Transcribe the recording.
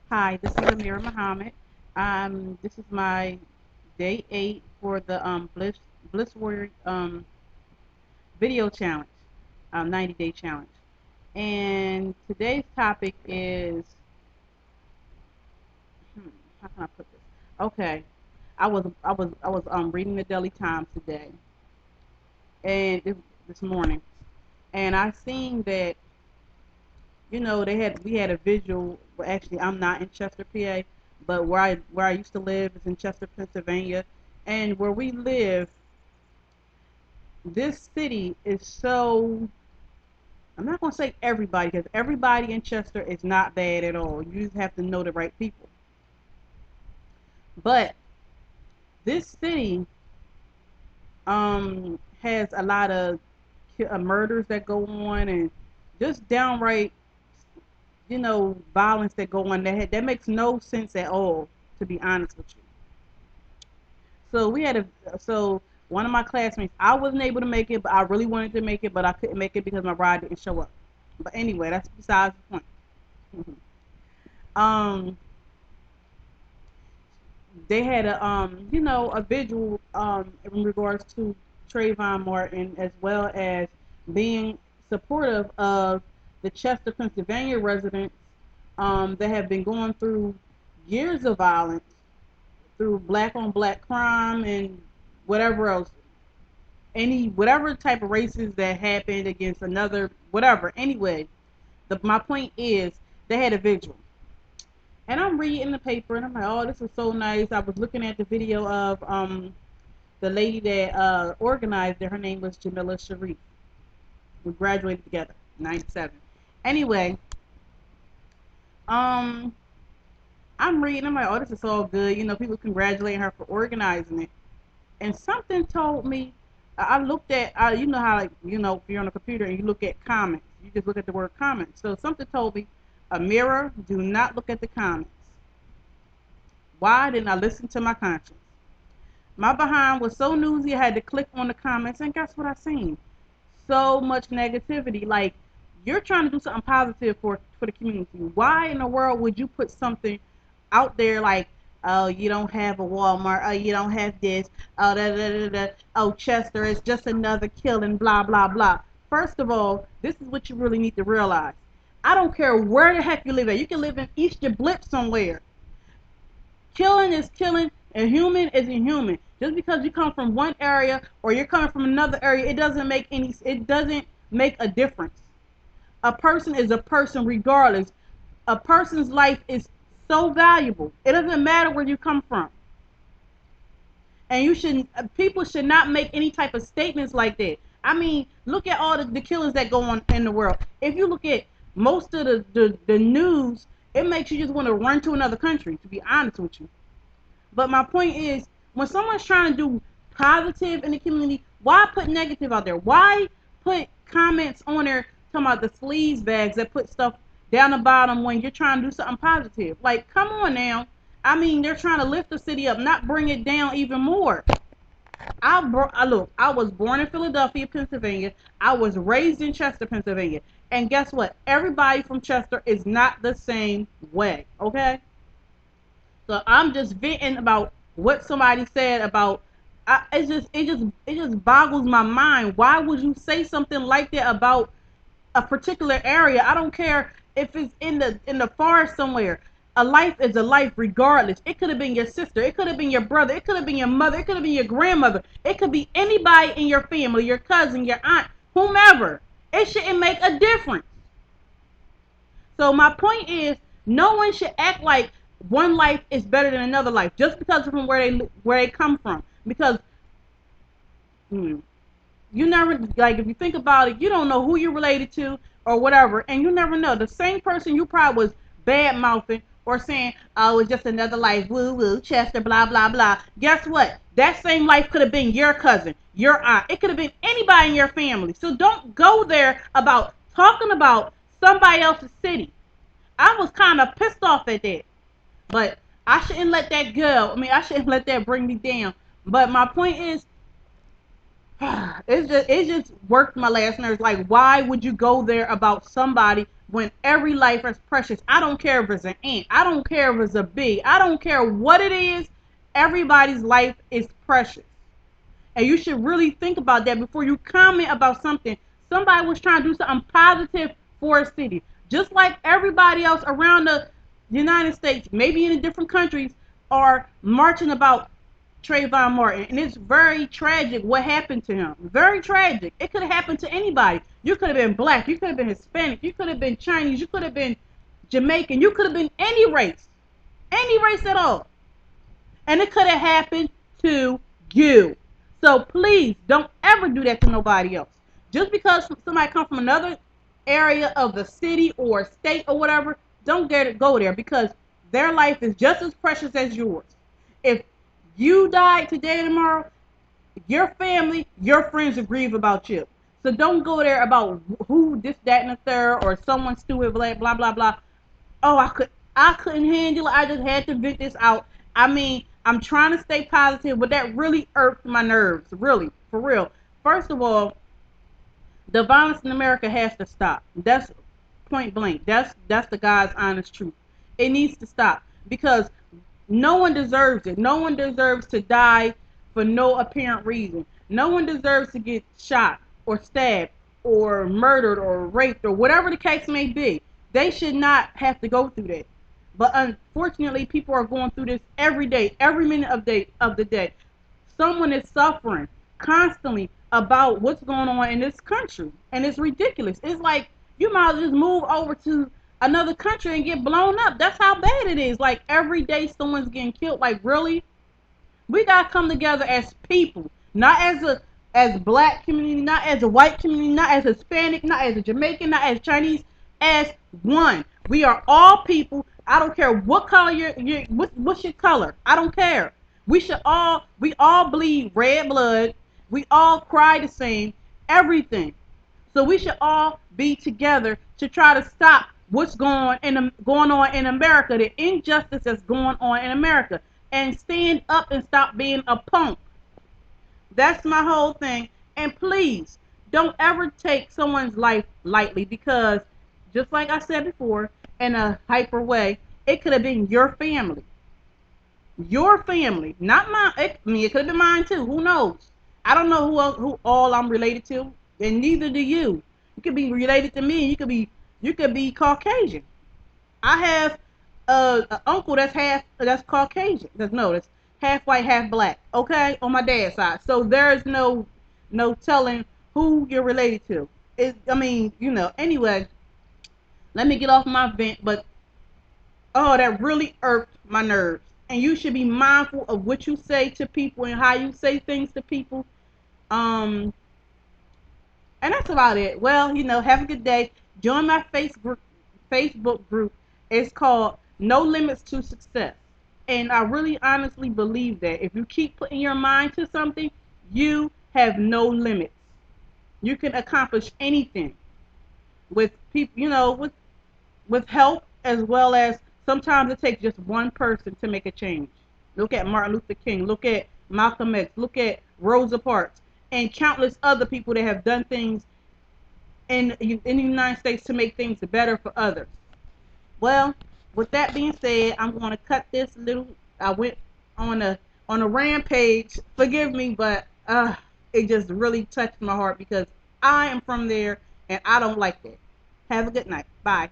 Hi, this is Amira Muhammad. This is my day 8 for the Bliss Warrior video challenge, 90-day challenge. And today's topic is, hmm, how can I put this? Okay, I was reading the Daily Times today and this morning, and I seen that we had a visual. Well, actually, I'm not in Chester, PA, but where I used to live is in Chester, Pennsylvania, and where we live, this city is so. I'm not gonna say everybody because everybody in Chester is not bad at all. You just have to know the right people. But this city has a lot of murders that go on and just downright violence that go on that makes no sense at all, to be honest with you. So we had a so one of my classmates, I wasn't able to make it, but I really wanted to make it, but I couldn't make it because my ride didn't show up. But anyway, that's besides the point. um, they had a visual in regards to Trayvon Martin, as well as being supportive of the Chester, Pennsylvania residents that have been going through years of violence through black on black crime and whatever else, any whatever type of races that happened against another, whatever. Anyway, my point is they had a vigil, and I'm reading the paper and I'm like, oh, this is so nice. I was looking at the video of the lady that organized it. Her name was Jamila Sharif. We graduated together, '97. Anyway, um, I'm reading. I'm like, oh, this is all good. People congratulating her for organizing it. And something told me. I looked at. You know how, like, if you're on a computer and you look at comments, you just look at the word comments. So something told me, a mirror. Do not look at the comments. Why didn't I listen to my conscience? My behind was so newsy. I had to click on the comments, and guess what I seen? So much negativity. Like, you're trying to do something positive for the community. Why in the world would you put something out there like, oh, you don't have a Walmart, oh, you don't have this, oh, da, da, da, da, oh, Chester is just another killing, blah, blah, blah. First of all, this is what you really need to realize. I don't care where the heck you live at. You can live in East Bliss somewhere. Killing is killing, and human is inhuman. Just because you come from one area or you're coming from another area, it doesn't make a difference. A person is a person regardless. A person's life is so valuable. It doesn't matter where you come from. And people should not make any type of statements like that. I mean, look at all the killings that go on in the world. If you look at most of the news, it makes you just want to run to another country, to be honest with you. But my point is, when someone's trying to do positive in the community, why put negative out there? Why put comments on there talking about the sleaze bags that put stuff down the bottom when you're trying to do something positive? Like, come on now. I mean, they're trying to lift the city up, not bring it down even more. Look, I was born in Philadelphia, Pennsylvania. I was raised in Chester, Pennsylvania. And guess what? Everybody from Chester is not the same way, okay? So I'm just venting about what somebody said about. It just boggles my mind. Why would you say something like that about a particular area? I don't care if it's in the forest somewhere. A life is a life regardless. It could have been your sister. It could have been your brother. It could have been your mother. It could have been your grandmother. It could be anybody in your family, your cousin, your aunt, whomever. It shouldn't make a difference. So my point is, no one should act like one life is better than another life just because of from where they come from. Because hmm, you never, like, if you think about it, you don't know who you're related to or whatever, and you never know. The same person you probably was bad mouthing or saying, "Oh, it's just another life, woo woo, Chester, blah blah blah." Guess what? That same life could have been your cousin, your aunt. It could have been anybody in your family. So don't go there about talking about somebody else's city. I was kind of pissed off at that. But I shouldn't let that go. I mean, I shouldn't let that bring me down. But my point is, It just worked my last nerves. Like, why would you go there about somebody when every life is precious? I don't care if it's an ant. I don't care if it's a bee. I don't care what it is. Everybody's life is precious. And you should really think about that before you comment about something. Somebody was trying to do something positive for a city. Just like everybody else around the United States, maybe in different countries, are marching about Trayvon Martin. And it's very tragic what happened to him. Very tragic. It could have happened to anybody. You could have been black. You could have been Hispanic. You could have been Chinese. You could have been Jamaican. You could have been any race. Any race at all. And it could have happened to you. So please don't ever do that to nobody else. Just because somebody comes from another area of the city or state or whatever, don't dare to go there because their life is just as precious as yours. If you died today and tomorrow, your family, your friends will grieve about you. So don't go there about who this, that, and the third, or someone stupid, blah, blah, blah, blah. Oh, I couldn't handle it. I just had to vent this out. I mean, I'm trying to stay positive, but that really irked my nerves. Really, for real. First of all, the violence in America has to stop. That's point blank. That's the God's honest truth. It needs to stop because no one deserves it. No one deserves to die for no apparent reason. No one deserves to get shot or stabbed or murdered or raped or whatever the case may be. They should not have to go through that. But unfortunately, people are going through this every day, every minute of the day. Someone is suffering constantly about what's going on in this country, and it's ridiculous. It's like you might as well just move over to another country and get blown up. That's how bad it is. Like every day, someone's getting killed. Like really, we gotta come together as people, not as black community, not as a white community, not as Hispanic, not as a Jamaican, not as Chinese, as one. We are all people. I don't care what color what's your color. I don't care. We all bleed red blood. We all cry the same. Everything. So we should all be together to try to stop what's going on in America, the injustice that's going on in America, and stand up and stop being a punk. That's my whole thing. And please, don't ever take someone's life lightly because, just like I said before, in a hyper way, it could have been your family. Your family, not mine. It could have been mine too. Who knows? I don't know who all I'm related to, and neither do you. You could be related to me. You could be Caucasian. I have an uncle that's Caucasian. That's half white, half black. Okay, on my dad's side. So there's no telling who you're related to. I mean, Anyway, let me get off my vent. But oh, that really irked my nerves. And you should be mindful of what you say to people and how you say things to people. Um, and that's about it. Well, have a good day. Join my Facebook group. It's called No Limits to Success. And I really honestly believe that if you keep putting your mind to something, you have no limits. You can accomplish anything with people, with help, as well as sometimes it takes just one person to make a change. Look at Martin Luther King, look at Malcolm X, look at Rosa Parks, and countless other people that have done things in the United States to make things better for others. Well, with that being said, I'm going to cut this little. I went on a rampage. Forgive me, but it just really touched my heart because I am from there and I don't like that. Have a good night. Bye.